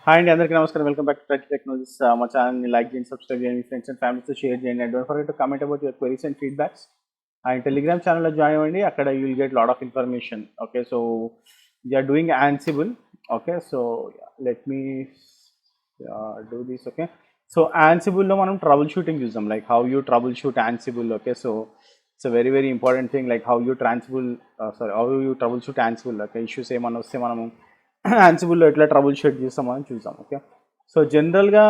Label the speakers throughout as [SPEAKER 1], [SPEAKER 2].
[SPEAKER 1] Hi అండి, అందరికీ నమస్కారం. Welcome back to Trek Technologies. మా ఛానల్ని లైక్ చేయండి, సబ్స్క్రైబ్ చేయండి, ఫ్రెండ్స్ అండ్ ఫ్యామిలీతో షేర్ చేయండి. And don't forget to comment about your queries and feedbacks. And Telegram ఛానల్లో జాయిన్ అవ్వండి, అక్కడ you will get lot of information. Okay, so we're doing Ansible. Okay, so let me do this. Okay, so యాన్సిబుల్లో మనం troubleshooting చూసాం, like how you trouble shoot Ansible. Okay, so it's a very important thing, like how you how you trouble shoot Ansible. Okay, issues ఏమైనా వస్తే మనము యాన్సిబుల్లో ఎట్లా trouble shoot చేస్తామని చూసాం. Okay, so జనరల్గా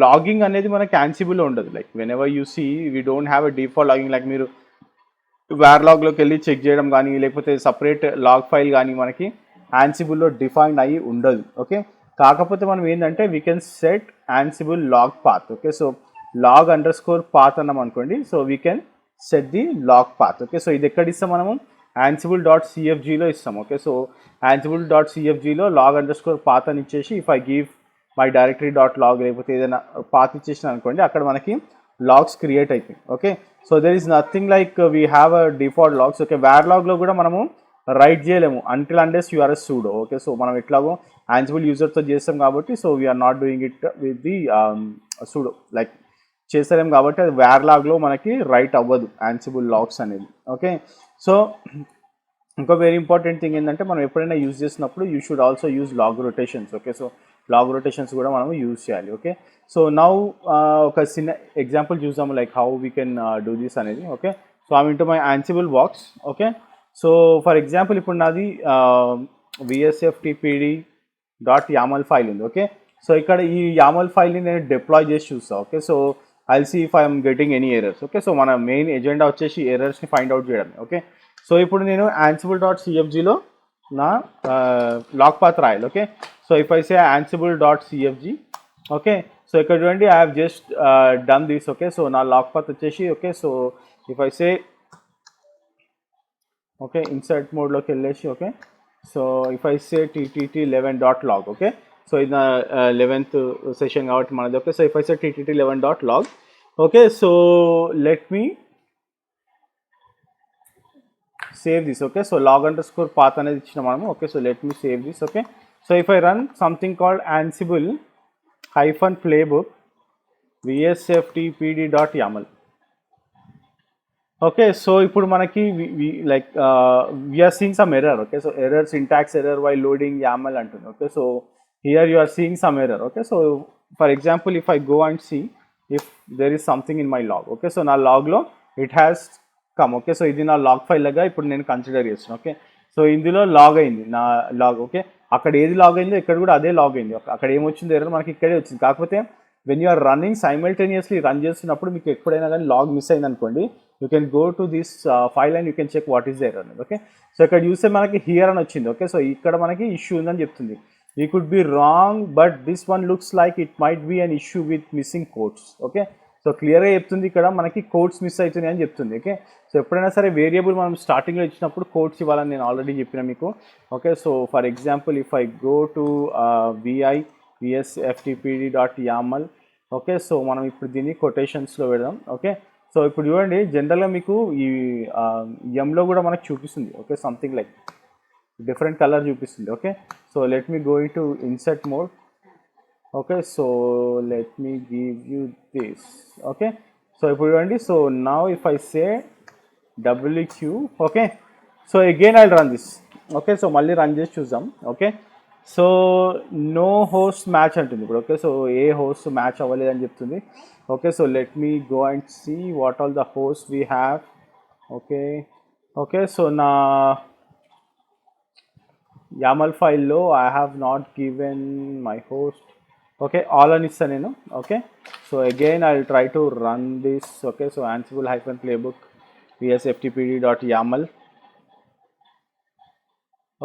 [SPEAKER 1] లాగింగ్ అనేది మనకి యాన్సిబుల్లో ఉండదు. Like whenever you see we don't have a default logging. Like మీరు లాగ్లోకి వెళ్ళి చెక్ చేయడం కానీ, లేకపోతే సపరేట్ లాగ్ ఫైల్ కానీ మనకి యాన్సిబుల్లో డిఫైన్ అయ్యి ఉండదు. ఓకే, కాకపోతే మనం ఏంటంటే we can set Ansible log path. Okay, so log underscore path అన్నాం అనుకోండి, so we can set the log path. Okay, so ఇది ఎక్కడ ఇస్తాం మనము యాన్సిబుల్ డాట్ సిఎఫ్జీలో ఇస్తాం. ఓకే, సో యాన్సిబుల్ డాట్ సిఎఫ్జీలో లాగ్ అండర్ స్కోర్ పాత్ అని ఇచ్చేసి if I give my directory dot log లేకపోతే ఏదైనా పాత్ ఇచ్చేసిన అనుకోండి, అక్కడ మనకి లాగ్స్ క్రియేట్ అవుతాయి. Okay, so there is nothing like we have a default logs. Okay, లాగ్లో కూడా మనము రైట్ చేయలేము until unless you're as sudo. Okay, so మనం ఎట్లాగో యాన్సిబుల్ యూజర్తో చేస్తాం కాబట్టి, so we're not doing it with the sudo, like చేస్తలేం కాబట్టి అది లాగ్లో మనకి రైట్ అవ్వదు యాన్సిబుల్ లాగ్స్ అనేది. ఓకే, సో ఇంకో వెరీ ఇంపార్టెంట్ థింగ్ ఏంటంటే మనం ఎప్పుడైనా యూజ్ చేసినప్పుడు you should also use log rotations. Okay, so log rotations కూడా మనం యూజ్ చేయాలి. ఓకే, సో నౌ ఒక చిన్న ఎగ్జాంపుల్ చూసాము, like how we can do this అనేది. Okay, so I'm into my Ansible box. Okay, so for example ఇప్పుడు నాది VSFTPD dot yaml file ఉంది. ఓకే, సో ఇక్కడ ఈ యామల్ ఫైల్ని నేను డిప్లాయ్ చేసి చూస్తాను. Okay, so I'll see if I'm getting any errors. Okay, so మన మెయిన్ ఎజెండా వచ్చేసి ఎర్రర్స్ని ఫైండ్ అవుట్ చేయడం. ఓకే, సో ఇప్పుడు నేను యాన్సిబుల్ డాట్ సిఎఫ్జీలో నా లాగ్ పాత్ రాయాలి. Okay, so if I say Ansible dot CFG. Okay, so ఇక్కడ చూడండి I have just done this. Okay, so నా లాగ్ పాత్ వచ్చేసి okay, so if I say okay insert మోడ్లోకి వెళ్ళేసి okay, so if I say TTT11.log. Okay, so ఇది నా 11th session కాబట్టి మనది. Okay, so if I say TTT11.log. Okay, so let me save this. Okay, so log underscore path అనేది ఇచ్చిన మనము. Okay, so let me save this. Okay, so if I run something called Ansible hyphen playbook VSFTPD.yaml. Okay, so ఇప్పుడు మనకి like we're seeing some error. Okay, so error syntax error while loading yaml అంటుంది. Okay, so here you are seeing some error. Okay, so for example if I go and see if there is something in my log. Okay, so నా లాగ్లో it has come. Okay, so ఇది నా log file లాగా ఇప్పుడు నేను consider చేస్తున్నాను. Okay, so ఇందులో log అయింది నా లాగ్. ఓకే, అక్కడ ఏది లాగ్ అయిందో ఇక్కడ కూడా అదే లాగ్ అయింది. అక్కడ ఏమొచ్చిందో ఎర్రర్ మనకి ఇక్కడే వచ్చింది. కాకపోతే when you are running simultaneously run చేస్తున్నప్పుడు మీకు ఎప్పుడైనా కానీ లాగ్ మిస్ అయింది అనుకోండి, you can go to this file and you can check what is there అనేది. ఓకే, సో ఇక్కడ చూస్తే మనకి హియర్ అని వచ్చింది. ఓకే, సో ఇక్కడ మనకి ఇష్యూ ఉందని చెప్తుంది. You could be wrong but this one looks like it might be an issue with missing codes. Okay, so క్లియర్గా చెప్తుంది ఇక్కడ మనకి కోడ్స్ మిస్ అవుతున్నాయి అని చెప్తుంది. ఓకే, సో ఎప్పుడైనా సరే వేరియబుల్ మనం స్టార్టింగ్లో ఇచ్చినప్పుడు కోడ్స్ ఇవ్వాలని నేను ఆల్రెడీ చెప్పిన మీకు. Okay, so for example if I go to VSFTPD.yaml. Okay, so మనం ఇప్పుడు దీన్ని కొటేషన్స్లో పెడదాం. ఓకే, సో ఇప్పుడు చూడండి జనరల్గా మీకు ఈ ఎంలో కూడా మనకు చూపిస్తుంది. Okay, something like different colour చూపిస్తుంది. Okay, so let me go to insert mode. Okay, so let me give you this. Okay, so ఇప్పుడు చూడండి, so now if I say WQ. Okay, so again I run this. Okay, so మళ్ళీ run చేసి చూద్దాం. Okay, so no host match అంటుంది ఇప్పుడు. Okay, so ఏ host match అవ్వలేదని చెప్తుంది. Okay, so let me go and see what all the host we have. Okay, okay, so నా YAML ఫైల్లో I have not given my host. Okay, all అని ఇస్తాను నేను. Okay, so again I will try to run this. Okay, so Ansible hyphen playbook VSFTPD.yaml.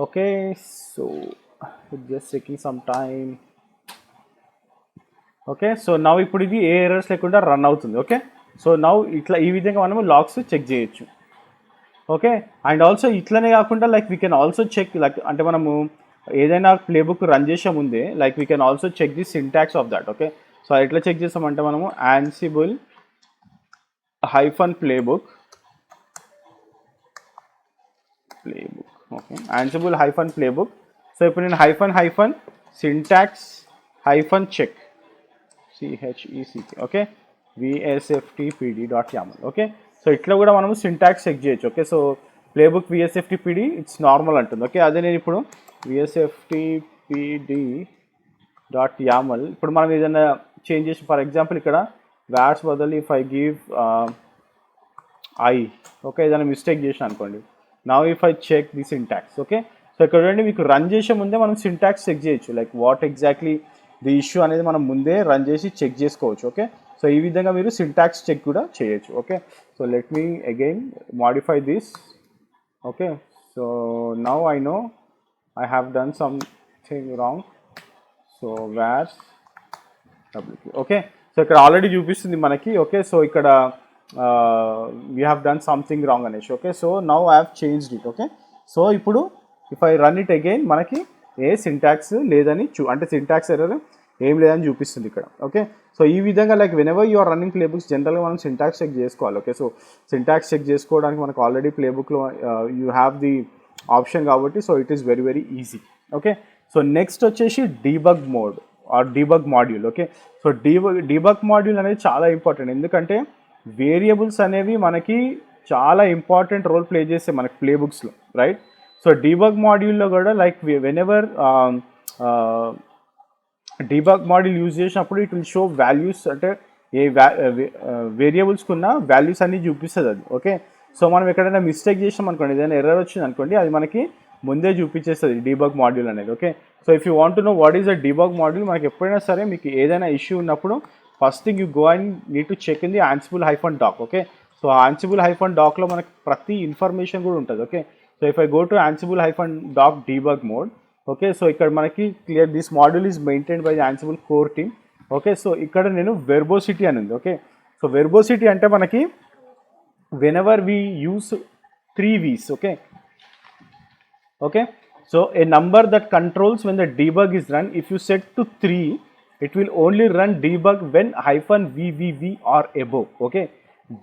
[SPEAKER 1] Okay, so just taking some time. Okay, so now ఇప్పుడు ఇది ఏ errors లేకుండా run అవుతుంది. Okay, so now ఇట్లా ఈ విధంగా మనము లాగ్స్ చెక్ చేయొచ్చు. Okay, and also ఇట్లనే కాకుండా like we can also check, like అంటే మనము ఏదైనా ప్లేబుక్ రన్ చేసే ముందే like we can also check the syntax of that. Okay, so ఎట్లా చెక్ చేస్తామంటే మనము Ansible hyphen playbook. Okay, Ansible hyphen playbook. So ఇప్పుడు నేను hyphen syntax hyphen check CHECK okay VSFTPD.YAML okay. So ఇట్లా కూడా మనము సింటాక్స్ చెక్ చేయొచ్చు okay. So playbook VSFTPD it's normal అంటుంది ఓకే. అదే నేను ఇప్పుడు VSFTPD.YAML ఇప్పుడు మనం ఏదైనా చేంజ్ చేసి ఫర్ ఎగ్జాంపుల్ ఇక్కడ వ్యాట్స్ బదులు ఇఫ్ ఐ గివ్ ఓకే ఏదైనా మిస్టేక్ చేసిన అనుకోండి. Now if I check the syntax okay. So ఇక్కడ చూడండి మీకు రన్ చేసే ముందే మనం సింటాక్స్ చెక్ చేయొచ్చు like what exactly the issue అనేది మనం ముందే రన్ చేసి చెక్ చేసుకోవచ్చు ఓకే. సో ఈ విధంగా మీరు సింటాక్స్ చెక్ కూడా చేయొచ్చు okay. So let me again modify this okay. So now I know I have done something wrong. So వ్యార్స్ WQ ఓకే. సో ఇక్కడ ఆల్రెడీ చూపిస్తుంది మనకి ఓకే. సో ఇక్కడ we have done something wrong అనేసి okay. So now I have changed it okay. So ఇప్పుడు if I run it again మనకి ఏ syntax లేదని అంటే సింటాక్స్ ఎర్రర్ ఏం లేదని చూపిస్తుంది ఇక్కడ ఓకే. సో ఈ విధంగా like whenever you are running playbooks జనరల్గా మనం సింటాక్స్ చెక్ చేసుకోవాలి ఓకే. సో సింటాక్స్ చెక్ చేసుకోవడానికి మనకు ఆల్రెడీ ప్లేబుక్లో యూ హ్యావ్ ది ఆప్షన్ కాబట్టి so it is very very easy okay. So next వచ్చేసి debug mode or debug module okay. So debug module అనేది చాలా ఇంపార్టెంట్ ఎందుకంటే వేరియబుల్స్ అనేవి మనకి చాలా ఇంపార్టెంట్ రోల్ ప్లే చేస్తాయి మనకి ప్లేబుక్స్లో రైట్. సో డీబగ్ మాడ్యూల్లో కూడా like whenever debug module use చేసినప్పుడు ఇట్ విల్ షో వాల్యూస్ అంటే ఏ వేరియబుల్స్కి ఉన్న వాల్యూస్ అన్నీ చూపిస్తుంది అది ఓకే. సో మనం ఎక్కడైనా మిస్టేక్ చేసాం అనుకోండి ఏదైనా ఎర్రర్ వచ్చింది అనుకోండి అది మనకి ముందే చూపించేస్తుంది డీబగ్ మాడ్యూల్ అనేది okay. So if you want to know what is the debug module మనకి ఎప్పుడైనా సరే మీకు ఏదైనా ఇష్యూ ఉన్నప్పుడు first thing you go and need to check in the Ansible-doc okay. So Ansible-docలో మనకి ప్రతి ఇన్ఫర్మేషన్ కూడా ఉంటుంది okay. So if I go to Ansible-doc debug mode okay. So ఇక్కడ మనకి clear this module is maintained by the Ansible core team okay. So ఇక్కడ నేను వెర్బోసిటీ అని ఉంది ఓకే. సో వెర్బోసిటీ అంటే మనకి whenever we use 3 V's okay okay. So a number that controls when the debug is run if you set to 3 it will only run debug when -VVV or above okay.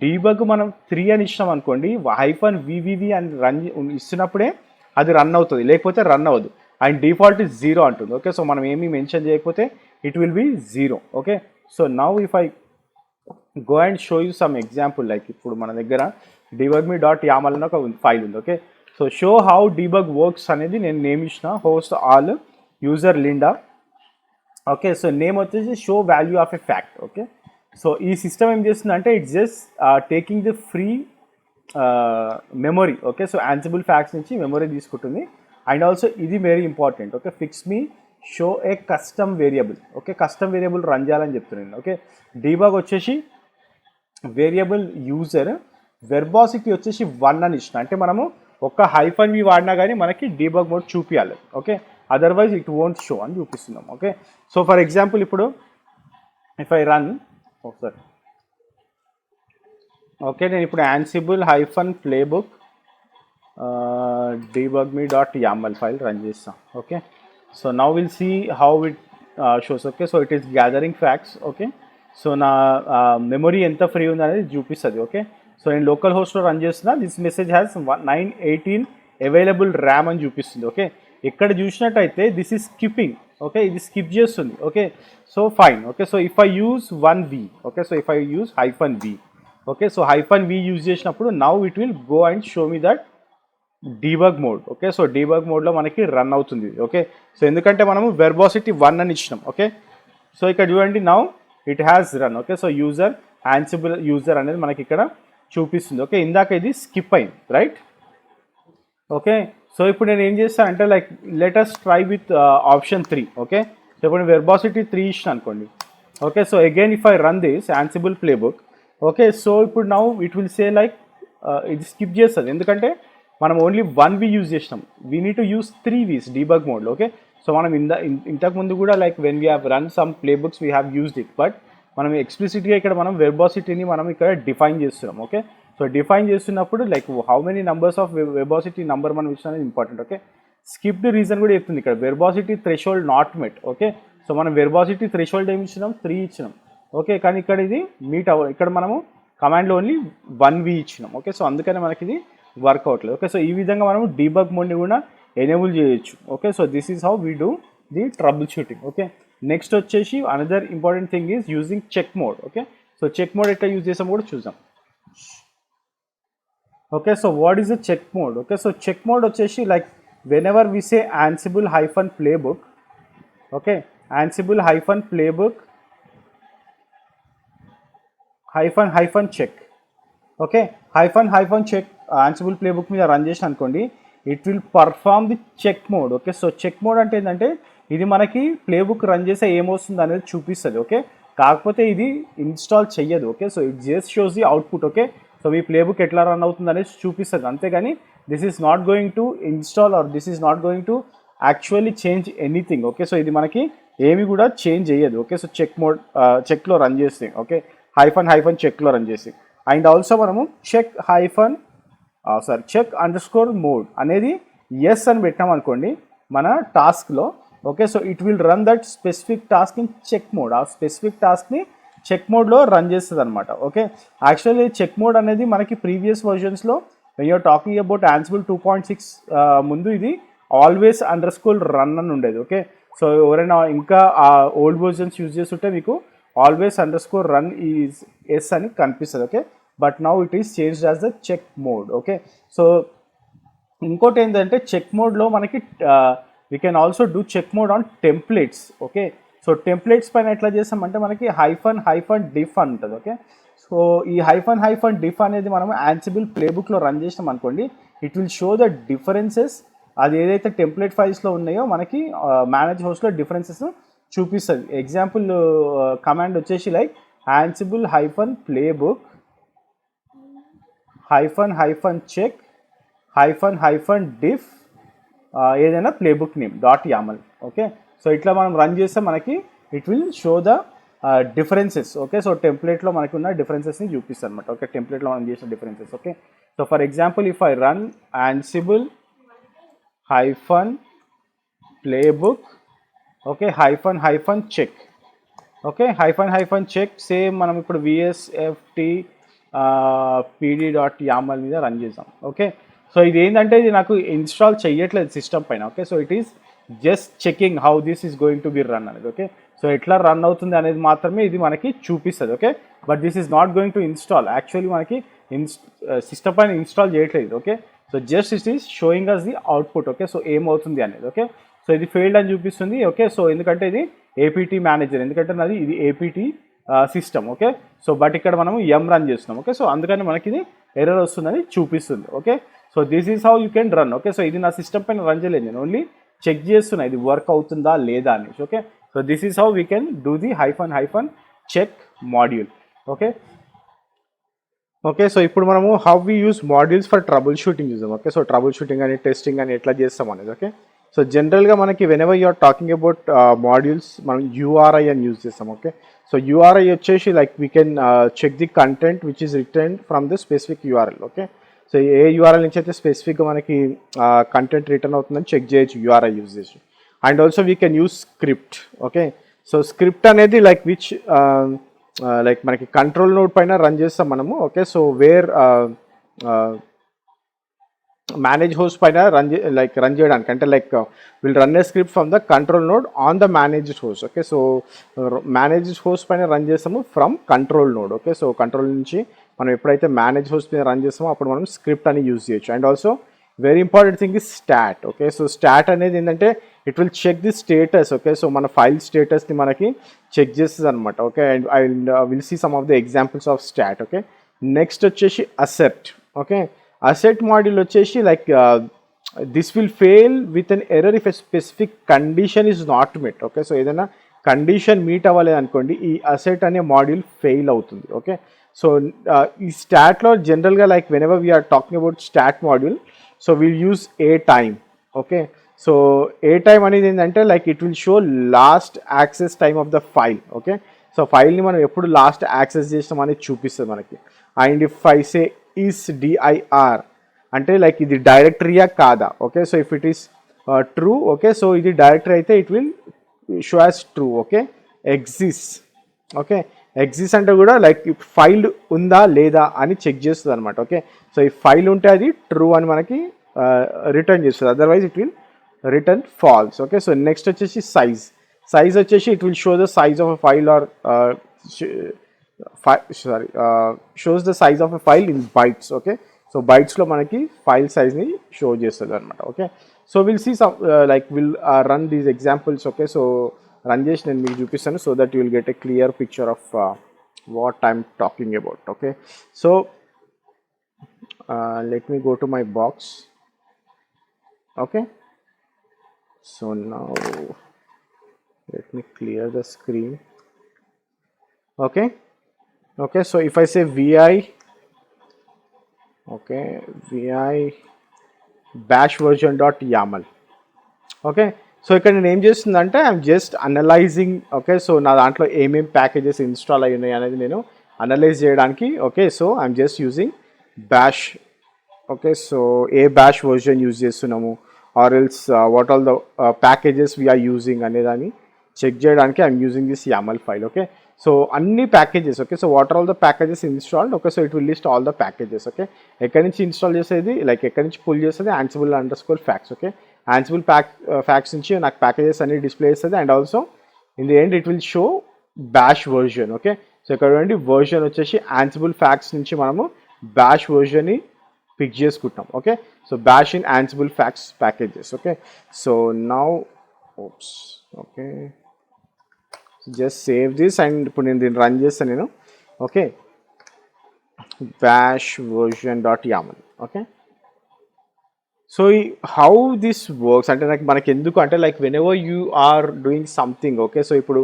[SPEAKER 1] Debug మనం 3 అని ఇచ్చినాం అనుకోండి -VVV అని run ఇస్తున్నప్పుడే అది run అవుతుంది లేకపోతే run అవ్వదు and default is 0 అంటుంది ఓకే. సో మనం ఏమీ మెన్షన్ చేయకపోతే it will be 0 okay. So now if I go and show you some example like ఇప్పుడు మన దగ్గర debugme.yaml అని ఒక ఫైల్ ఉంది okay. So show how debug works అనేది నేను నేమ్ ఇచ్చిన host all user Linda okay. So name వచ్చేసి show value of a fact okay. So ఈ సిస్టమ్ ఏం చేస్తుందంటే it's just taking the free memory okay. So Ansible facts నుంచి memory తీసుకుంటుంది and also ఇది very important okay. Fix me show a custom variable okay. Custom variable run చేయాలని చెప్తున్నాను okay. Debug వచ్చేసి variable user verbosity వచ్చేసి 1 అని ఇచ్చిన అంటే మనము ఒక్క -V వాడినా కానీ మనకి డీబగ్ మోడ్ చూపించాలి okay. Otherwise it won't show అని చూపిస్తున్నాం ఓకే. సో ఫర్ ఎగ్జాంపుల్ ఇప్పుడు ఇఫ్ ఐ రన్ ఒకసారి ఓకే నేను ఇప్పుడు Ansible-playbook debugme.yaml ఫైల్ రన్ చేస్తాం okay. So now will see how it shows okay. So it is gathering facts okay. So నా memory ఎంత free ఉంది అనేది చూపిస్తుంది ఓకే. సో నేను లోకల్ హోస్ట్లో రన్ చేస్తున్నా this message has 918 available RAM అని చూపిస్తుంది ఓకే. ఇక్కడ చూసినట్టయితే దిస్ ఈజ్ స్కిప్పింగ్ ఓకే. ఇది స్కిప్ చేస్తుంది okay. So fine okay. So if I use 1V okay. So if I use -V okay. So -V use చేసినప్పుడు now it will go and show me that debug mode okay. So debug మోడ్లో మనకి run అవుతుంది okay. So ఎందుకంటే మనము వెర్బాసిటీ 1 అని ఇచ్చినాం okay. So ఇక్కడ చూడండి now it has run okay. So Ansible user అనేది మనకి ఇక్కడ చూపిస్తుంది ఓకే. ఇందాక ఇది స్కిప్ అయింది రైట్ ఓకే. సో ఇప్పుడు నేను ఏం చేస్తాను అంటే like let us try with option 3 okay. So ఇప్పుడు వెర్బాసిటీ 3 ఇచ్చిన అనుకోండి okay. So again if I run this Ansible playbook okay. So ఇప్పుడు now it will say like ఇది స్కిప్ చేస్తుంది ఎందుకంటే మనం ఓన్లీ 1V యూజ్ చేసినాం. We need to use 3 V's debug మోడ్లో ఓకే. సో మనం ఇంతకుముందు కూడా like when we have run some playbooks we have used it but మనం ఎక్స్ప్లిసిట్గా ఇక్కడ మనం వెర్బాసిటీని మనం ఇక్కడ డిఫైన్ చేస్తున్నాం ఓకే. సో డిఫైన్ చేస్తున్నప్పుడు like how many numbers of verbosity number మనం ఇచ్చిన అనేది ఇంపార్టెంట్ ఓకే. స్కిప్డ్ రీజన్ కూడా చెప్తుంది ఇక్కడ verbosity threshold not met okay. So మనం వెర్బాసిటీ థ్రెషోల్డ్ ఏమి ఇచ్చినాం 3 ఇచ్చినాం ఓకే. కానీ ఇక్కడ ఇది మీట్ ఇక్కడ మనము కమాండ్లో ఓన్లీ 1V ఇచ్చినాం ఓకే. సో అందుకని మనకి ఇది వర్క్ అవ్వట్లేదు ఓకే. సో ఈ విధంగా మనము డీబగ్ మోడ్ని కూడా ఎనేబుల్ చేయొచ్చు okay. So this is how we do the trouble shooting okay. Next వచ్చేసి another important thing is using check mode. Okay, so check mode ఎట్లా యూజ్ చేసాం కూడా చూద్దాం. Okay, so what is the check mode? Okay, so check mode వచ్చేసి like whenever we say Ansible hyphen playbook, okay, Ansible hyphen playbook hyphen check, okay, hyphen check Ansible playbook మీద run చేసిన అనుకోండి, it will perform the check mode. Okay, so check mode అంటే ఏంటంటే ఇది మనకి playbook run చేస్తే ఏమొస్తుంది అనేది చూపిస్తుంది. ఓకే, కాకపోతే ఇది ఇన్స్టాల్ చెయ్యదు. Okay, so it just shows the output. Okay, so మీ ప్లేబుక్ ఎట్లా రన్ అవుతుంది అనేది చూపిస్తుంది, అంతేగాని this is not going to install or this is not going to actually change anything. Okay, so ఇది మనకి ఏమి కూడా చేంజ్ చేయదు. ఓకే, సో చెక్ మోడ్ చెక్లో రన్ చేస్తే, ఓకే, హైఫన్ చెక్లో రన్ చేసి, అండ్ ఆల్సో మనము చెక్ అండర్స్కోర్ మోడ్ అనేది ఎస్ అని పెట్టాం అనుకోండి మన టాస్క్లో. Okay, so it will run that specific task in check mode. ఆ స్పెసిఫిక్ టాస్క్ని చెక్ మోడ్లో రన్ చేస్తుంది అనమాట. ఓకే, యాక్చువల్లీ చెక్ మోడ్ అనేది మనకి ప్రీవియస్ వర్జన్స్లో when you're talking about Ansible 2.6 ముందు ఇది ఆల్వేస్ అండర్స్కోర్ రన్ అని ఉండేది. ఓకే, సో ఎవరైనా ఇంకా ఆ ఓల్డ్ వర్జన్స్ యూజ్ చేస్తుంటే మీకు ఆల్వేస్ అండర్స్కోర్ రన్ ఈజ్ ఎస్ అని కనిపిస్తుంది. Okay, but now it is changed as the check mode. Okay, so ఇంకోటి ఏంటంటే చెక్ మోడ్లో మనకి we can also do check mode on templates. Okay, so templates పైన ఎట్లా చేస్తామంటే మనకి హైఫన్ డిఫ్ అని ఉంటుంది. ఓకే, సో ఈ హైఫన్ డిఫ్ అనేది మనం Ansible ప్లేబుక్లో రన్ చేసినాం అనుకోండి, it will show the differences. అది ఏదైతే టెంప్లెట్ ఫైల్స్లో ఉన్నాయో మనకి మేనేజ్ హోస్ట్లో డిఫరెన్సెస్ చూపిస్తుంది. ఎగ్జాంపుల్ కమాండ్ వచ్చేసి like Ansible playbook check diff ఏదైనా playbook name .yaml. Okay, so ఇట్లా మనం రన్ చేస్తే మనకి it will show the differences. Okay, so టెంప్లెట్లో మనకి ఉన్న డిఫరెన్సెస్ని చూపిస్తుంది అనమాట. ఓకే, టెంప్లెట్లో మనం చేసిన differences. Okay, so for example if I run Ansible playbook, okay, hyphen check, okay, hyphen check same మనం ఇప్పుడు VSFT pd.yaml మీద రన్ చేసాం. ఓకే, సో ఇది ఏంటంటే ఇది నాకు ఇన్స్టాల్ చేయట్లేదు సిస్టమ్ పైన. Okay, so it is just checking how this is going to be run అనేది. ఓకే, సో ఎట్లా రన్ అవుతుంది అనేది మాత్రమే ఇది మనకి చూపిస్తుంది. Okay, but this is not going to install. Actually మనకి సిస్టమ్ పైన ఇన్స్టాల్ చేయట్లేదు. Okay, so just it is showing us the output. Okay, so ఏమవుతుంది అనేది. ఓకే, సో ఇది ఫెయిల్డ్ అని చూపిస్తుంది. ఓకే, సో ఎందుకంటే ఇది APT మేనేజర్, ఎందుకంటే నాది ఇది APT system. Okay, so but ఇక్కడ మనము రన్ చేస్తున్నాం. ఓకే, సో అందుకని మనకి ఇది ఎర్రర్ వస్తుందని చూపిస్తుంది. Okay, so this is how you can run. Okay, so ఇది నా సిస్టమ్ పైన రన్ చేయలేదు, నేను ఓన్లీ చెక్ చేస్తున్నా ఇది వర్క్ అవుతుందా లేదా అనేసి. Okay, so this is how we can do the hyphen check module. Okay, okay, so ఇప్పుడు మనము how we use modules for trouble shooting చూద్దాం. ఓకే, సో ట్రబుల్ షూటింగ్ అని టెస్టింగ్ అని ఎట్లా చేస్తాం అనేది. ఓకే, సో జనరల్గా మనకి whenever you are talking about modules మనం URI అని యూజ్ చేస్తాం. ఓకే, సో URI వచ్చేసి like we can check the content which is return from the specific URL. Okay, so A URL నుంచి అయితే స్పెసిఫిక్గా మనకి కంటెంట్ రిటర్న్ అవుతుందని చెక్ చేయొచ్చు URI యూజ్ చేసి. And also we can use script. Okay, so script అనేది like which like మనకి control node పైన రన్ చేస్తాం మనము. Okay, so where manage host పైన రన్ చేయడానికి అంటే like will run a script from the control node on the manage host. Okay, so manage host పైన run చేస్తాము from control node. Okay, so control నుంచి మనం ఎప్పుడైతే మేనేజ్ హోస్ట్ మీద run చేస్తామో అప్పుడు మనం స్క్రిప్ట్ అని యూజ్ చేయొచ్చు. And also very important thing is stat. Okay, so stat అనేది ఏంటంటే it will check the status. Okay, so మన ఫైల్ స్టేటస్ని మనకి చెక్ చేస్తుంది అనమాట. Okay, and I will see some of the examples of stat. Okay, next వచ్చేసి assert. Okay, assert module వచ్చేసి like this will fail with an error if a specific condition is not met. Okay, so ఏదైనా condition meet అవ్వలేదు అనుకోండి ఈ assert అనే module fail అవుతుంది. Okay, so ఈ స్టాట్లో జనరల్గా like whenever we are talking about stat module so will use atime. Okay, so atime అనేది ఏంటంటే like it will show last access time of the file. Okay, so ఫైల్ని మనం ఎప్పుడు last access చేస్తాం అనేది చూపిస్తుంది మనకి. And if I say is dir అంటే లైక్ ఇది డైరెక్టరీయా కాదా. Okay, so if it is true. Okay, so ఇది డైరెక్టరీ అయితే it will show as true. Okay, exist. Okay, exist అంటే కూడా లైక్ ఫైల్ ఉందా లేదా అని చెక్ చేస్తుంది అనమాట. ఓకే, సో ఈ ఫైల్ ఉంటే అది ట్రూ అని మనకి రిటర్న్ చేస్తుంది, otherwise it will return falls. Okay, so next వచ్చేసి సైజ్. size వచ్చేసి it will show the size of a file or shows the size of a file in bytes. Okay, so bytes లో మనకి file size ని show చేస్తుంది అనమాట. Okay, so will see some like will run these examples. Okay, so run చేసి నేను మీకు చూపిస్తాను so that you will get a clear picture of what I'm talking about. Okay, so let me go to my box. Okay, so now let me clear the screen. Okay, okay, so if I say vi, okay, vi bash version dot yaml. Okay, so ఇక్కడ నేను ఏం చేస్తుందంటే I'm just analysing. Okay, so నా దాంట్లో ఏమేమి packages install అయి ఉన్నాయి అనేది నేను అనలైజ్ చేయడానికి. Okay, so I'm just using bash. Okay, so ఏ బ్యాష్ వర్జన్ యూజ్ చేస్తున్నాము or else what all the packages we're using అనేదాన్ని చెక్ చేయడానికి I'm using this YAML file. Okay, so అన్ని packages. Okay, so what are all the packages installed. Okay, so it will list all the packages. Okay, ఎక్కడి నుంచి install చేసేది, like ఎక్కడి నుంచి pull చేసేది ansible_facts. Okay, ansible facts నుంచి నాకు packages అన్ని డిస్ప్లే చేస్తుంది. And also in the end it will show bash version. Okay, so ఇక్కడ చూడండి వర్జన్ వచ్చేసి ansible facts నుంచి మనము బ్యాష్ వర్జన్ని పిక్ చేసుకుంటాం. Okay, so bash in ansible facts packages. Okay, so now okay, just save this and ఇప్పుడు నేను దీన్ని రన్ చేస్తాను నేను. Okay, bash version dot yaml. Okay, so how this works అంటే నాకు మనకి ఎందుకు అంటే like whenever you are doing something. Okay, so ఇప్పుడు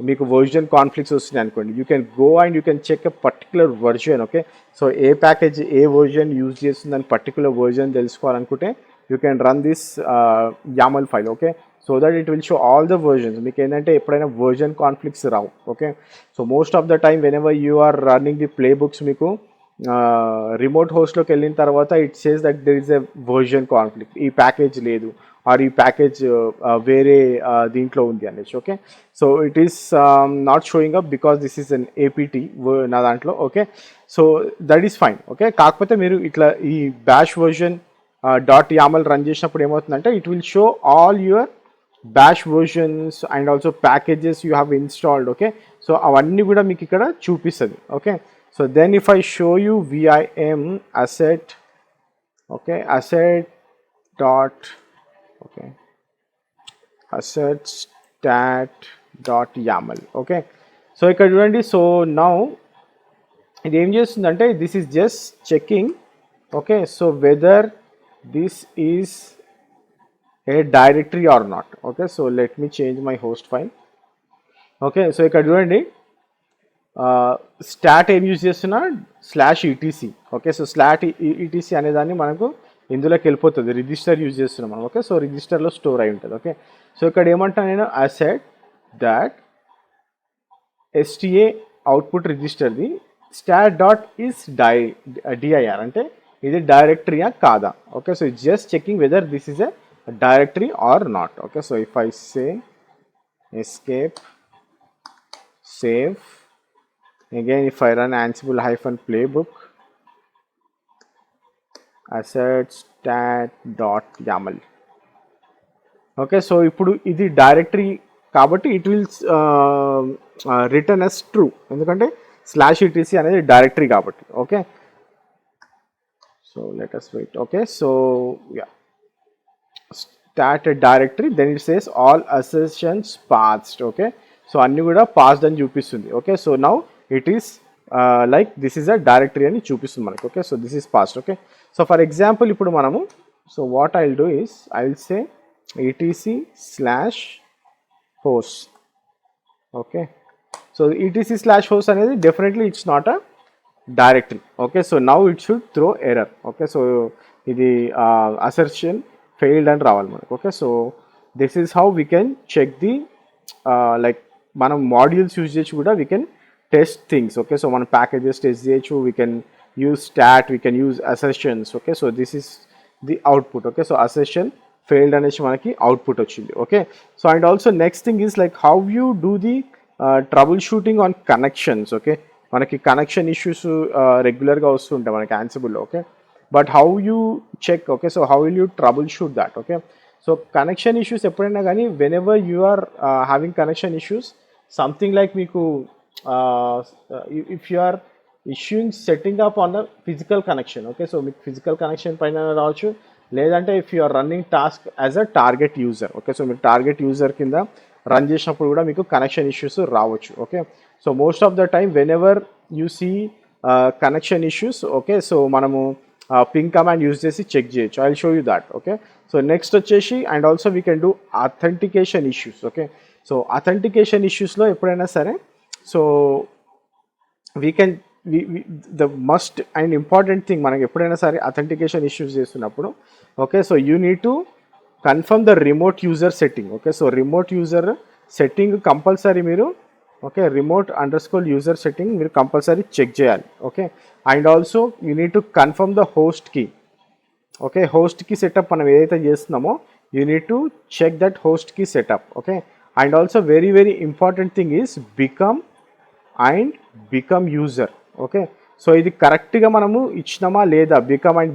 [SPEAKER 1] మీకు వర్జన్ కాన్ఫ్లిక్ట్స్ వస్తున్నాయి అనుకోండి, you can go and you can check a particular version. Okay, so ఏ ప్యాకేజ్ ఏ వర్జన్ యూజ్ చేస్తుందని పర్టికులర్ వర్జన్ తెలుసుకోవాలనుకుంటే you can run this YAML file. Okay, so that it will show all the versions. మీకు ఏంటంటే ఎప్పుడైనా version conflicts రావు. Okay, so most of the time whenever you are running the play books మీకు remote హోస్ట్లోకి వెళ్ళిన తర్వాత it says that there is a version conflict, ఈ package లేదు ఆర్ ఈ ప్యాకేజ్ వేరే దీంట్లో ఉంది అనేసి. Okay, so it is not showing up because this is an APT నా దాంట్లో. Okay, so that is fine. Okay, కాకపోతే మీరు ఇట్లా ఈ బ్యాష్ వర్జన్ .yaml రన్ చేసినప్పుడు ఏమవుతుందంటే it will show all your bash versions and also packages you have installed. Okay, so అవన్నీ కూడా మీకు ఇక్కడ చూపిస్తుంది. Okay, so then if I show you vim asset, okay, asset dot, okay, asset stat dot yaml. Okay, so ఇక్కడ చూడండి. So now ఇది ఏం చేస్తుందంటే this is just checking. Okay, so whether this is a directory or not. Okay, so let me change my host file. Okay, so ఇక్కడ చూడండి start ఏం use చేస్తున్నా /etc. Okay, so /etc అనేదాన్ని మనకు ఇందులోకి వెళ్ళిపోతుంది, రిజిస్టర్ యూజ్ చేస్తున్నాం మనం. ఓకే, సో రిజిస్టర్లో స్టోర్ అయి ఉంటుంది. ఓకే, సో ఇక్కడ ఏమంటాను నేను అసెట్ దాట్ STA అవుట్పుట్ రిజిస్టర్ది స్టాట్ డాట్ ఈస్ DIR అంటే ఇది డైరెక్టరీయా కాదా. Okay, so it's just checking whether this is a directory or not. Okay, so if I say escape save, again if I run ansible-playbook asset stat dot yaml. Okay, so ఇప్పుడు ఇది directory కాబట్టి it will return as true, ఎందుకంటే /etc అనేది directory కాబట్టి. Okay, so let us wait. Okay, so yeah start directory, then it says all assertions passed. Okay, so అన్నీ కూడా passed అని చూపిస్తుంది. Okay, so now it is like this is a directory అని చూపిస్తుంది మనకి. Okay, so this is passed. Okay, so for example ఇప్పుడు మనము so what I will do is I will say etc/host. Okay, so etc/host అనేది definitely it's not a directory. Okay, so now it should throw error. Okay, so ఇది assertion failed అని రావాలి మనకు. Okay, so this is how we can check the like మనం modules use చేసి కూడా we can test things. Okay, so మనం packages test చేయొచ్చు, we can use stat, we can use assertions. Okay, so this is the output. Okay, so assertion failed అనేసి మనకి output వచ్చింది. Okay, so and also next thing is like how you do the trouble shooting on connections. Okay, మనకి connection issues రెగ్యులర్గా వస్తుంటాయి మనకి యాన్సిబుల్లో. Okay, but how you check. Okay, so how will you trouble shoot that. Okay, so connection issues ఎప్పుడైనా కానీ whenever you are having connection issues something like మీకు if you are issuing setting up on the physical connection, okay, so మీకు physical connection పైన రావచ్చు, లేదంటే if you are running task as a target user, okay, so మీరు target user కింద run చేసినప్పుడు కూడా మీకు కనెక్షన్ ఇష్యూస్ రావచ్చు, okay. So most of the time whenever you see connection issues, okay, so మనము పింగ్ కమాండ్ యూజ్ చేసి check చేయొచ్చు. I will show you that, okay. So next వచ్చేసి and also we can do authentication issues, okay. So authentication ఇష్యూస్లో ఎప్పుడైనా సరే so we can the must and important thing మనకి ఎప్పుడైనా సరే authentication issues చేస్తున్నప్పుడు, okay, so you need to confirm the remote user setting, okay. So remote user setting compulsory మీరు, okay, remote underscore user setting మీరు compulsory check చేయాలి, okay. And also you need to confirm the host key, okay. Host key setup మనం ఏదైతే చేస్తున్నామో you need to check that host key setup, okay. And also very very important thing is become user, okay. So ఇది కరెక్ట్గా మనము ఇచ్చినామా లేదా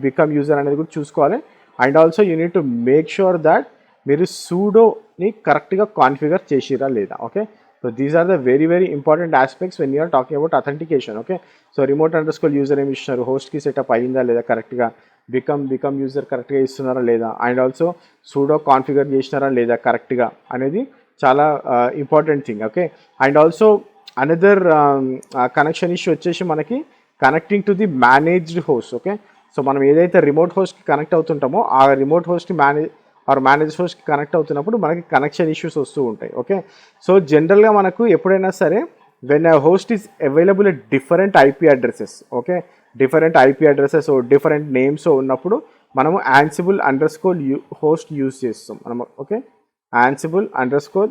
[SPEAKER 1] become user అనేది కూడా చూసుకోవాలి. And also you need to make sure that మీరు సూడోని కరెక్ట్గా కాన్ఫిగర్ చేసిరా లేదా, okay. So these are the very very important aspects when you're talking about authentication, okay. So remote underscore user ఏమి ఇస్తున్నారు, హోస్ట్కి సెటప్ అయిందా లేదా కరెక్ట్గా, బికమ్ యూజర్ కరెక్ట్గా ఇస్తున్నారా లేదా, అండ్ ఆల్సో సూడో కాన్ఫిగర్ చేసినారా లేదా కరెక్ట్గా అనేది చాలా important thing, okay. And also another connection issue వచ్చేసి మనకి connecting to the managed host, okay. So మనం ఏదైతే రిమోట్ హోస్ట్కి కనెక్ట్ అవుతుంటామో ఆ రిమోట్ హోస్ట్కి మేనేజ్ హోస్ట్కి కనెక్ట్ అవుతున్నప్పుడు మనకి కనెక్షన్ ఇష్యూస్ వస్తూ ఉంటాయి, ఓకే. సో జనరల్గా మనకు ఎప్పుడైనా సరే when a host is available at different IP addresses, okay, different IP addresses different names ఉన్నప్పుడు మనము యాన్సిబుల్ అండర్స్కోర్ హోస్ట్ యూజ్ చేస్తాం మనము, ఓకే. యాన్సిబుల్ అండర్స్కోర్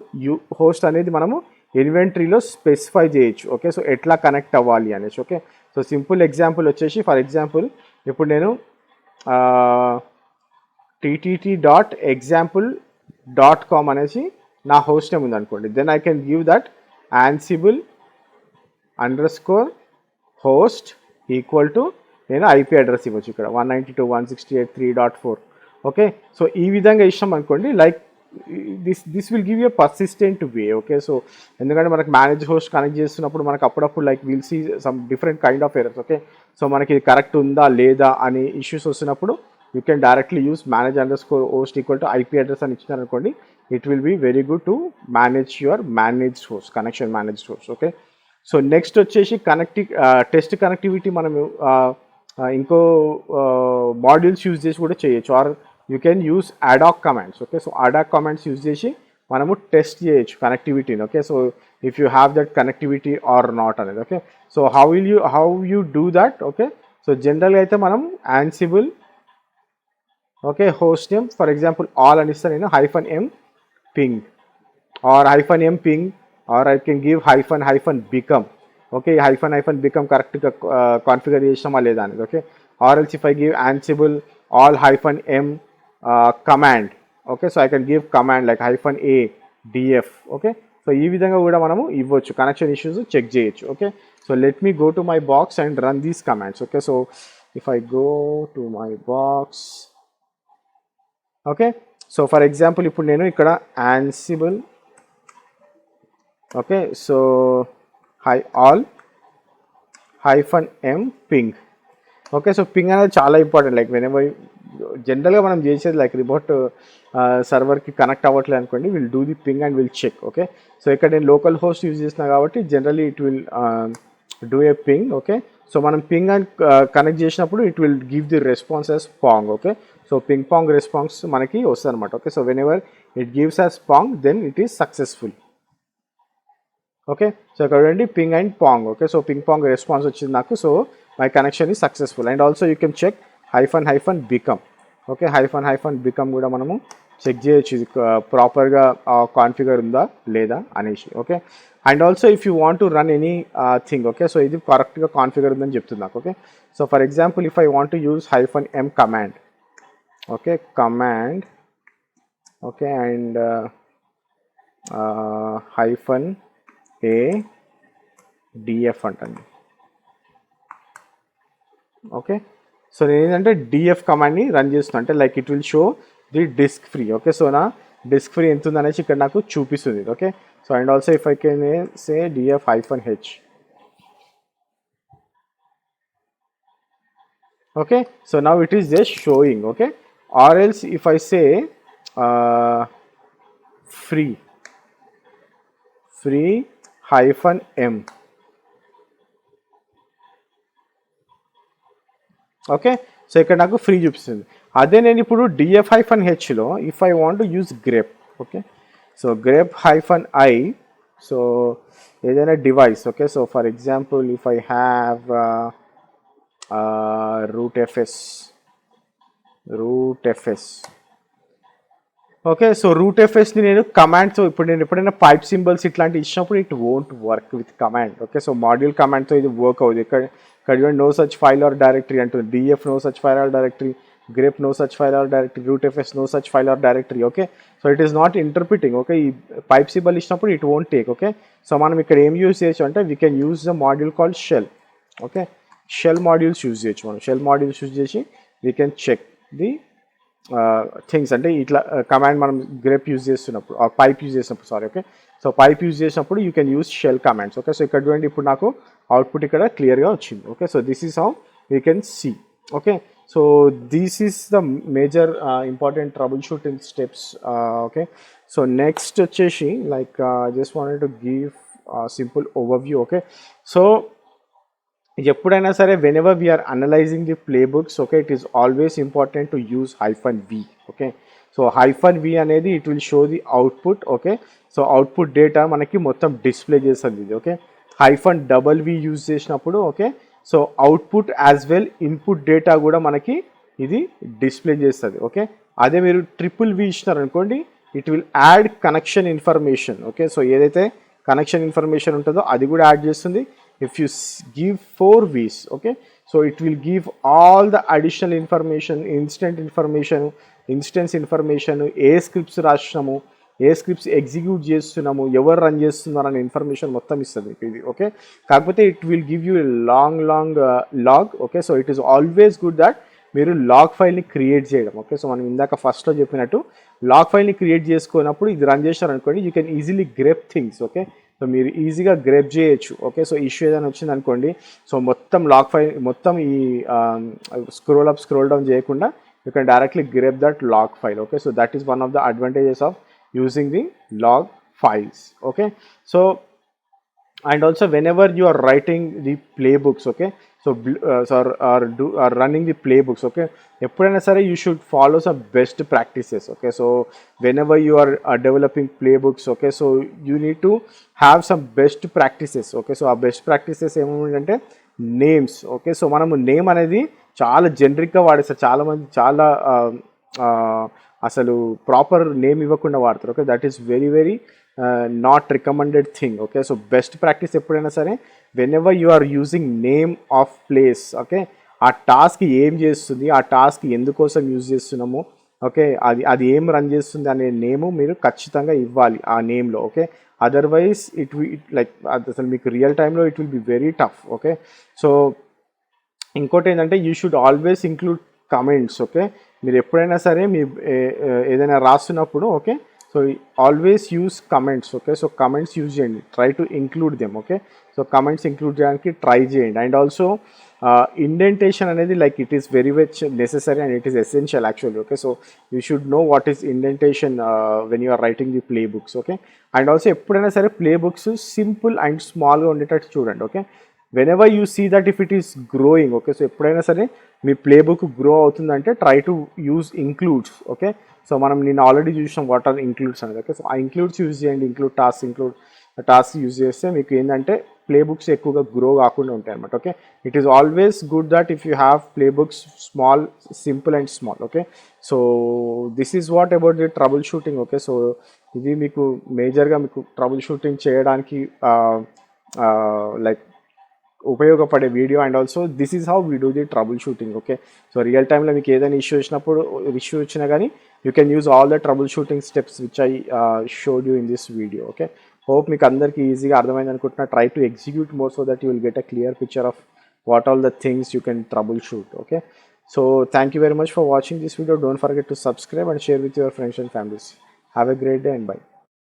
[SPEAKER 1] హోస్ట్ అనేది మనము ఇన్వెంటరీలో స్పెసిఫై చేయొచ్చు, ఓకే. సో ఎట్లా కనెక్ట్ అవ్వాలి అనేసి, ఓకే. సో సింపుల్ ఎగ్జాంపుల్ వచ్చేసి ఫర్ ఎగ్జాంపుల్ ఇప్పుడు నేను ttt.example.com అనేసి నా హోస్ట్ నేమ్ ఉందనుకోండి, then I can give that Ansible underscore host equal to నేను ఐపీ అడ్రస్ ఇవ్వచ్చు ఇక్కడ 192.168.3.4, ఓకే. సో ఈ విధంగా ఇష్టం అనుకోండి, like this will give you persistent way, okay. So ఎందుకంటే మనకి మేనేజ్ హోస్ట్ కనెక్ట్ చేస్తున్నప్పుడు మనకు అప్పుడప్పుడు like will see some different kind of errors, okay. So మనకి ఇది కరెక్ట్ ఉందా లేదా అని ఇష్యూస్ వస్తున్నప్పుడు you can directly use manage underscore host equal to IP address అని ఇచ్చినారనుకోండి, it will be very good to manage your managed host, connection managed host, okay. So next వచ్చేసి test connectivity మనము ఇంకో modules use చేసి కూడా చేయొచ్చు, or you can use ad hoc commands, okay. So ad hoc commands use చేసి మనము test చేయొచ్చు కనెక్టివిటీని, okay. So if you have that connectivity or not అనేది, okay. So how you do that, okay. So జనరల్గా అయితే మనం Ansible, okay, host name for example all అని ఇస్తాను నేను -m ping or -m ping or I can give -become, okay. -become కరెక్ట్గా configure చేసినామా లేదా అనేది, okay. Or else if I give Ansible all -m command, okay, so I can give command like -a df, okay. So ఈ విధంగా కూడా మనము ఇవ్వచ్చు, connection issues check చేయొచ్చు, okay. So let me go to my box and run these commands, okay. So if I go to my box, okay. So for example ఇప్పుడు నేను ఇక్కడ Ansible, okay, so all -m ping, okay. So ping అనేది చాలా important, like whenever జనరల్గా మనం చేసేది like remote సర్వర్కి connect అవ్వట్లేదు అనుకోండి, will do the ping and will check, okay. So ఇక్కడ నేను లోకల్ హోస్ట్ యూజ్ చేస్తున్నా కాబట్టి generally it will do a ping, okay. So మనం పింగ్ అండ్ కనెక్ట్ చేసినప్పుడు it will give the response as pong, okay. So ping pong response మనకి వస్తుంది అనమాట, okay. So whenever it gives as pong then it is successful, okay. So ఇక్కడ చూడండి ping and pong, okay. So ping pong response వచ్చింది నాకు, so my connection is successful. And also you can check -become, okay. -become కూడా మనము check చేయొచ్చు ఇది ప్రాపర్గా configure ఉందా లేదా అనేసి, okay. And also if you want to run anything, okay. So ఇది కరెక్ట్గా కాన్ఫిగర్ ఉందని చెప్తుంది నాకు, okay. So for example if I want to use -m command, okay, command, okay, and -a df అంటండి, okay. So నేను ఏంటంటే DF కమాండ్ని run చేస్తున్నా, అంటే like it will show the disk free. Okay, so నా డిస్క్ ఫ్రీ ఎంత ఉందనేసి ఇక్కడ నాకు చూపిస్తుంది. Okay, so and also if I can say df-h. Okay, so now it is just showing. Okay, or else if I say free hyphen m. Okay, so ఇక్కడ నాకు free చూపిస్తుంది. అదే నేను ఇప్పుడు df-hలో if I want to use grep. Okay, so grep hyphen i, so ఏదైనా device. Okay, so for example if I have root fs. Okay, so root ఎఫ్ఎస్ని నేను కమాండ్తో, ఇప్పుడు నేను ఎప్పుడైనా పైప్ సింబల్స్ ఇట్లాంటివి ఇచ్చినప్పుడు it won't work with command. Okay, so module కమాండ్తో ఇది వర్క్ అవుతుంది. ఇక్కడ no such file or directory అంటుంది, DF no such file or directory, grep no such file or directory, root FS no such file or directory. Okay, so it is not interpreting. Okay, ఈ pipe symbol ఇచ్చినప్పుడు it won't take. Okay, so మనం ఇక్కడ ఏం use చేయొచ్చు అంటే we can use the module called shell. Okay, shell modules use చేయొచ్చు మనం. Shell modules use చేసి we can check the things. అంటే ఇట్లా కమాండ్ మనం గ్రేప్ యూజ్ చేస్తున్నప్పుడు, పైప్ యూజ్ చేసినప్పుడు, sorry. Okay, so pipe use చేసినప్పుడు you can use shell commands. Okay, so ఇక్కడ చూడండి ఇప్పుడు నాకు అవుట్పుట్ ఇక్కడ క్లియర్గా వచ్చింది. Okay, so this is how we can see. Okay, so this is the major important trouble shooting steps. Okay, so next వచ్చేసి like just wanted to give simple overview. Okay, so ఎప్పుడైనా సరే whenever we're analysing the play books, okay, it is always important to use -v. Okay, so -v అనేది it will show the output. Okay, so output data మనకి మొత్తం display చేస్తుంది ఇది. Okay, -v use చేసినప్పుడు, okay, so output as well input data కూడా మనకి ఇది display చేస్తుంది. ఓకే, అదే మీరు v ఇచ్చినారు అనుకోండి, it will add connection information. Okay, so ఏదైతే కనెక్షన్ ఇన్ఫర్మేషన్ ఉంటుందో అది కూడా యాడ్ చేస్తుంది. If you give 4 V's, okay, so it will give all the additional information, instance information, A scripts రాసినాము, A scripts execute చేస్తున్నాము, ఎవరు run చేస్తున్నారు అనే information మొత్తం ఇస్తుంది ఇది. ఓకే, కాకపోతే it will give you long log. Okay, so it is always good that మీరు log ఫైల్ని క్రియేట్ చేయడం. ఓకే, సో మనం ఇందాక ఫస్ట్లో చెప్పినట్టు లాగ్ ఫైల్ని క్రియేట్ చేసుకున్నప్పుడు ఇది రన్ చేశారనుకోండి, you can easily grape things. Okay, so మీరు ఈజీగా గ్రేప్ చేయొచ్చు. ఓకే, సో ఇష్యూ ఏదైనా వచ్చింది అనుకోండి, సో మొత్తం లాగ్ ఫైల్ మొత్తం ఈ స్క్రోల్ అప్ స్క్రోల్ డౌన్ చేయకుండా you can directly grep that log file. Okay, so that is one of the advantages of using the log files. Okay, so and also whenever you are writing the playbooks, okay, so or running the playbooks, okay, ఎప్పుడైనా సరే you should follow some best practices. Okay, so whenever you are developing playbooks, okay, so you need to have some best practices. Okay, so ఆ best practices ఏమంటే names. Okay, so మనము name అనేది చాలా జనరిక్గా వాడేస్తారు చాలామంది, చాలా అసలు ప్రాపర్ నేమ్ ఇవ్వకుండా వాడతారు. Okay, that is very not recommended thing. Okay, so best practice ఎప్పుడైనా సరే whenever you are using name of place, okay, ఆ టాస్క్ ఏం చేస్తుంది, ఆ టాస్క్ ఎందుకోసం యూజ్ చేస్తున్నాము, ఓకే, అది ఏం రన్ చేస్తుంది అనే నేము మీరు ఖచ్చితంగా ఇవ్వాలి ఆ నేమ్లో. ఓకే, అదర్వైజ్ ఇట్ లైక్ అసలు మీకు రియల్ టైంలో it will be very tough. Okay, so ఇంకోటి ఏంటంటే you should always include comments. Okay, మీరు ఎప్పుడైనా సరే మీ ఏదైనా రాస్తున్నప్పుడు, okay, so always use comments. Okay, so comments use చేయండి, try to include them. Okay, so comments include చేయడానికి ట్రై చేయండి. అండ్ ఆల్సో ఇండెంటేషన్ అనేది like it is very much necessary and it is essential actually. Okay, so you should know what is indentation when you are writing the play books. Okay, and also ఎప్పుడైనా సరే play books simple and స్మాల్గా ఉండేటట్టు చూడండి. Okay, whenever you see that if it is growing, okay, so ఎప్పుడైనా సరే మీ play book grow అవుతుందంటే try to use includes. Okay, so మనం నేను ఆల్రెడీ చూసాం వాట్ ఆర్ ఇంక్లూడ్స్ అనేది. ఓకే, సో ఆ ఇంక్లూడ్స్ యూజ్ చేయండి, ఇంక్లూడ్ టాస్క్ యూజ్ చేస్తే మీకు ఏంటంటే ప్లే బుక్స్ ఎక్కువగా గ్రో కాకుండా ఉంటాయి అనమాట. Okay, it is always good that if you have play books small, simple and small. Okay, so this is what about the trouble shooting. Okay, so ఇది మీకు మేజర్గా మీకు ట్రబుల్ షూటింగ్ చేయడానికి like ఉపయోగపడే video. And also this is how we do the trouble shooting. Okay, so real టైంలో మీకు ఏదైనా issue వచ్చినా కానీ you can use all the trouble shooting steps which I showed you in this video. Okay, hope మీకు అందరికీ ఈజీగా అర్థమైంది అనుకుంటున్నా. Try to execute more so that you will get a clear picture of what all the things you can trouble shoot. Okay, So thank you very much for watching this video. Don't forget to subscribe and share with your friends and families. Have a great day and bye.